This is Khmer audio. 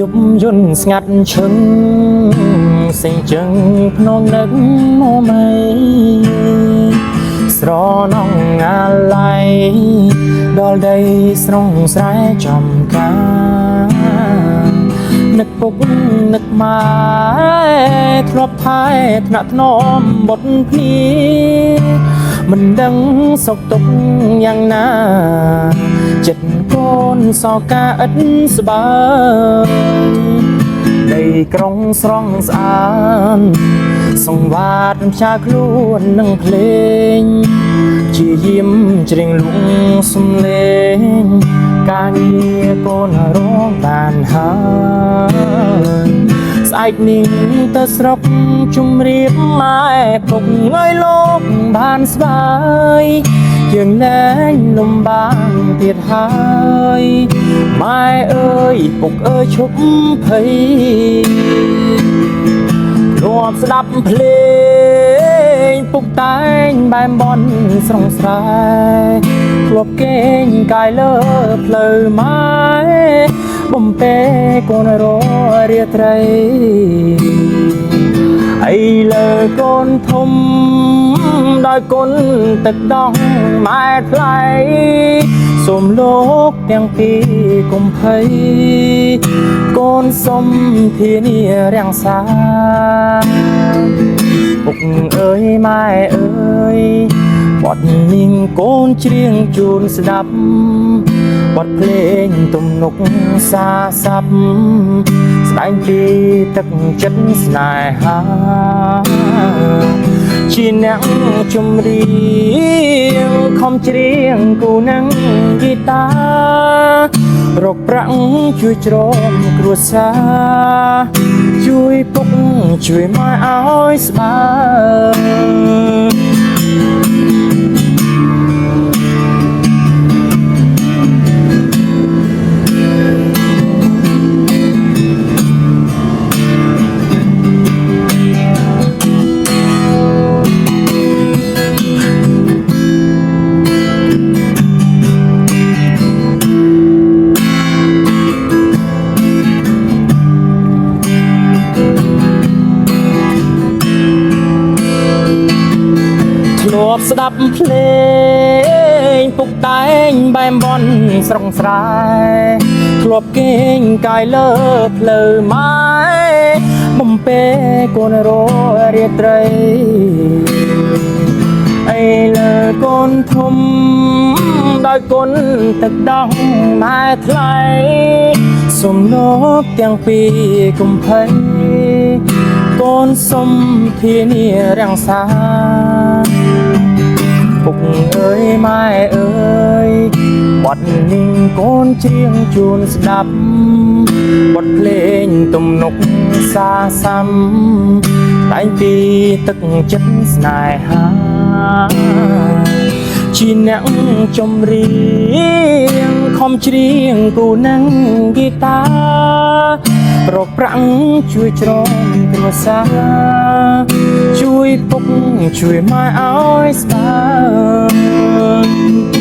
ប់យន្តស្ងាត់ឈឹងសេងចឹងភ្នងនឹកមកមីស្រណងអាឡៃដល់ដីស្រងស្រែចំការនឹកពុកនឹកម៉ែធ្លាប់ថែថ្នាក់ថ្នមបុតភ្នីមិនដឹងសុខទុក្ខយ៉ាងណាចិត្តកូនសោកាឥតស្បើយដីក្រុងស្រងស្អាតសង្វាតផ្សាខ្លួននឹងភ្លេងជាយាមច្រៀងលួងសំឡេងការងារកូនរងបានហើយស្អែកនេះទៅស្រុកជំរាបម៉ែពុកឲ្យលោកបានស្បាយយើងណែនលំបាកទៀតហើយម៉ែអើយពុកអើយឈប់ភ័យធ្លាប់ស្ដាប់ភ្លេងពុកតែងបែមបន់ស្រងស្រែធ្លាប់គេងកាយលើផ្លូវម៉ែបំពេកូនររាត្រីអីលើកូនធំដោយគុណទឹកដោះម៉ែថ្លៃសូមលោកទាំងពីរកុំភ័យកូនសុំធានារាំងសាពុកអើយម៉ែអើយបទនេះកូនច្រៀងជូនស្ដាប់បទភ្លេងទំនុកសាស័ព្ទស្ដែងពីទឹកចិត្តស្នេហាជាអ្នកចម្រៀងខំច្រៀងគូនឹងហ្គីតារកប្រាក់ជួយជ្រមគ្រួសារជួយពុកជួយម៉ែឲ្យស្បើយធ្លាប់ស្ដាប់ភ្លេងពុកតែងបែមបន់ស្រងស្រែធ្លាប់គេងកាយលើផ្លូវម៉ែបំពេកូនររាត្រីអីលើកូនធំដោយគុណទឹកដោះម៉ែថ្លៃសូមលោកទាំងពីរកុំភ័យកូនសុំធានារាំងសាពុកអើយម៉ែអើយបទនេះកូនច្រៀងជូនស្ដាប់បទភ្លេងទំនុកសាសាំតែងពីទឹកចិត្តស្នេហាជាអ្នកចម្រៀងខំច្រៀងគូនឹងហ្គីតារកប្រាក់ជួយជ្រមគ្រួសារជួយពុកជួយម៉ែឲ្យស្បើយ